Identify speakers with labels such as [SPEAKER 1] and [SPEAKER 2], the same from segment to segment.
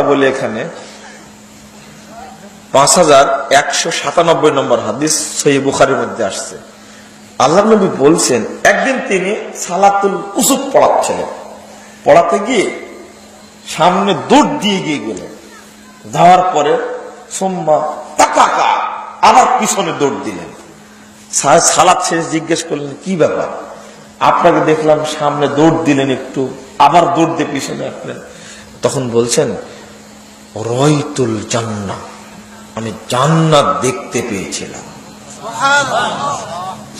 [SPEAKER 1] বলি এখানে 5197 নম্বর হাদিস সহিহ বুখারীর মধ্যে আসছে। আল্লাহর নবী বলছেন, একদিন তিনি সালাতুল কুসুফ পড়াচ্ছিলেন, পড়াতে গিয়ে সামনে দৌড় দিয়ে গিয়ে গেলেন, যাওয়ার পরে সোম্মা তাকাকা আবার পিছনে দৌড় দিলেন। সালাত শেষ জিজ্ঞেস করলেন, কি ব্যাপার, আপনাকে দেখলাম সামনে দৌড় দিলেন, একটু আবার দৌড় দিয়ে পিছনে আসলেন। তখন বলছেন, রাইতুল জান্নাহ, আমি জান্নাত দেখতে পেয়েছিলাম।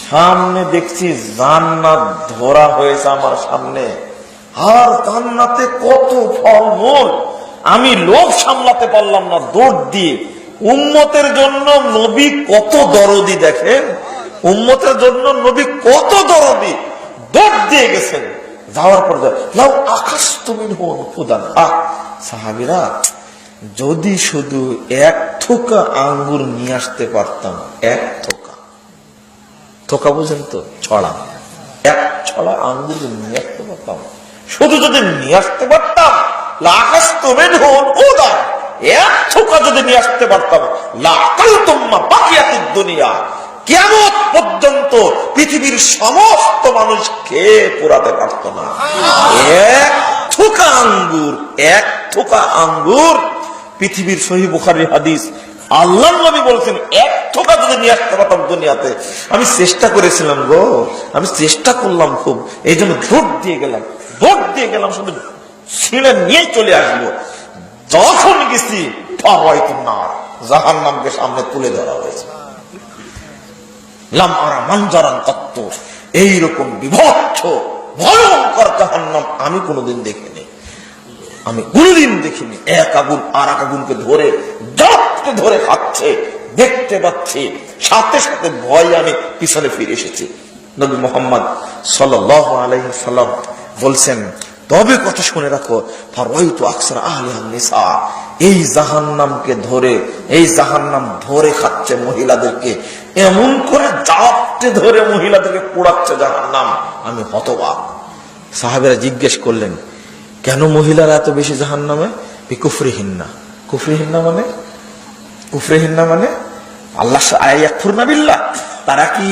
[SPEAKER 1] সামনে দেখছি জান্নাত ধরা হয়েছে আমার সামনে, আর জান্নাতে কত ফলমূল, আমি লোভ সামলাতে পারলাম না, দৌড় দিয়ে উম্মতের জন্য নবী কত দরদি, দেখেন উম্মতের জন্য নবী কত দরদি, দৌড় দিয়ে গেছেন। যাওয়ার পর লাউ আকাশ তুমি ফুদান, সাহাবীরা যদি শুধু এক থোকা আঙ্গুর নিয়ে আসতে পারতাম, এক থোকা, থোকা বুঝেন তো, ছড়া, এক ছড়া আঙ্গুর নিয়ে আসতে পারতাম, শুধু যদি নিয়ে আসতে পারতাম, আকাশ তুমি ফুদান, এক থোকা যদি নিয়ে আসতে পারতাম, লাকাল তুম্মা বাকিয়াতুদ দুনিয়া, কিয়ামত পর্যন্ত পৃথিবীর সমস্ত মানুষ খেয়ে পুরাতে পারত না। এক থোকা আঙ্গুর, এক থোকা আঙ্গুর, পৃথিবীর সহিহ বুখারীর হাদিস। আল্লাহর নবী বলছেন, এক থোকা যদি নিয়ে আসতে পারতাম দুনিয়াতে, আমি চেষ্টা করেছিলাম গো, আমি চেষ্টা করলাম খুব, এই জন্য দৌড় দিয়ে গেলাম, দৌড় দিয়ে গেলাম, শুধু ছিঁড়ে নিয়ে চলে আসবো। যখন গেছি জাহান্নামকে সামনে তুলে ধরা হয়েছে। লাম আরা মানজারান কত্ত, এইরকম বিভৎস ভয়ঙ্কর জাহান্নাম আমি কোনোদিন দেখিনি, আমি কোনোদিন দেখিনি। এক আগুন আর এক আগুনকে ধরে জড়তে ধরে খাচ্ছে, দেখতে পাচ্ছি, সাথে সাথে ভয় আমি পিছনে ফিরে এসেছি। নবী মুহাম্মদ সাল্লাল্লাহু আলাইহি ওয়াসাল্লাম বলছেন, তবে কথা শুনে রাখো, ফারাইতু আকসারা আহলিহান নিসা, এই জাহান্নামকে ধরে, এই জাহান্নাম ধরে খাচ্ছে মহিলাদেরকে, এমন করে জাপটে ধরে মহিলাদেরকে পোড়াচ্ছে জাহান্নাম, আমি হতবাক। সাহাবীরা জিজ্ঞেস করলেন, কেন মহিলারা এত বেশি জাহান্নামে? বিকুফরিহিন্না, কুফরিহিন্না মানে, কুফরিহিন্না মানে আল্লাহ ইয়াকফুরনা বিল্লাহ, তারা কি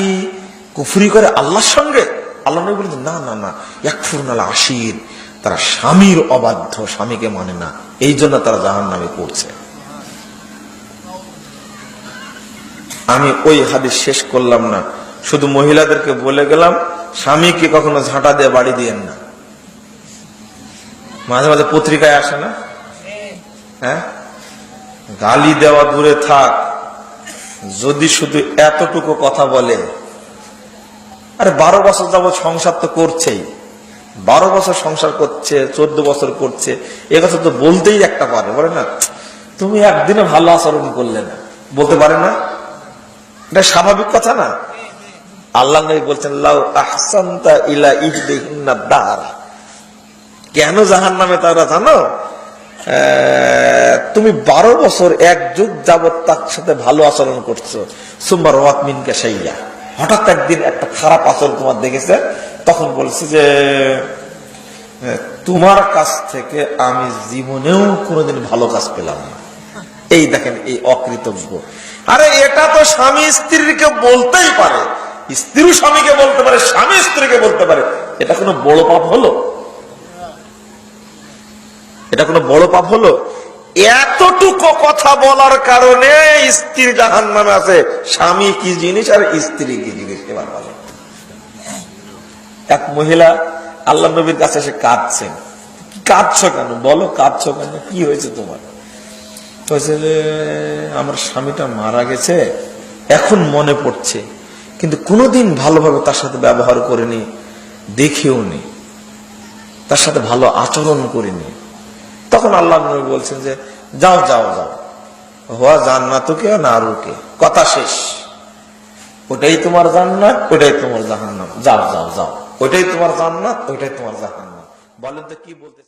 [SPEAKER 1] কুফরি করে আল্লাহর সঙ্গে? আল্লাহ নবী বলেন, না না না, ইয়াকফুরনাল আশির, তারা স্বামীর অবাধ্য, স্বামীকে মানে না, এই জন্য তারা জাহান্নামে পড়ছে। আমি ওই হাদিস শেষ করলাম না, শুধু মহিলাদেরকে বলে গেলাম, স্বামীকে কখনো ঝাঁটা দিয়ে বাড়ি দিয়েন না। মাঝে মাঝে পত্রিকায় আসে না, হ্যাঁ, গালি দেওয়া দূরে থাক, যদি শুধু এতটুকু কথা বলে, আরে 12 বছর যাবত সংসার তো করছেই, 12 বছর সংসার করছে, 14 বছর করছে, এ কথা তো বলতেই একটা পারে, বলে না, তুমি একদিনে ভালো আচরণ করলে না, বলতে পারে না, এটা স্বাভাবিক কথা না? আল্লাহ নবী বলছেন, লাউ আহসানতা ইলা ইহদিহিন্না দারা, কেন জাহান্নামে তারা জানো? তুমি 12 বছর এক যুগ যাবত তার সাথে ভালো আচরণ করছো, সুম্মা রাওয়াত মিনকা শাইয়া, হঠাৎ একদিন একটা খারাপ আচরণ তোমার দেখেছে, তখন বলছে যে তোমার কাছ থেকে আমি জীবনেও কোনোদিন ভালো কাজ পেলাম না। এই দেখেন, এই অকৃতজ্ঞ। আরে এটা তো স্বামী স্ত্রীকে বলতেই পারে, স্ত্রী স্বামীকে বলতে পারে, স্বামী স্ত্রীকে বলতে পারে, এটা কোনো বড় পাপ হলো? এটা কোনো বড় পাপ হলো? এতটুকু কথা বলার কারণে স্ত্রী জাহান্নামে আছে। স্বামী কি জিনিস আর স্ত্রী কি জিনিস এবার বলে। এক মহিলা আল্লাহ নবীর কাছে এসে কাঁদছেন। কাঁদছো কেন? বলো কাঁদছো কেন, কি হয়েছে তোমার? হয়েছে যে আমার স্বামীটা মারা গেছে, এখন মনে পড়ছে, কিন্তু কোনোদিন ভালোভাবে তার সাথে ব্যবহার করিনি, দেখেও নি, তার সাথে ভালো আচরণ করিনি। তখন আল্লাহ নবী বলছেন যে যাও যাও যাও, হুয়া জান্নাতুকে নারুকে, কথা শেষ, ওটাই তোমার জান্নাত, ওটাই তোমার জাহান্নাম, যাও যাও যাও, ওইটাই তোমার জান্নাত, ওইটাই তোমার জাহান্নাম। বলেন তো কি বলতে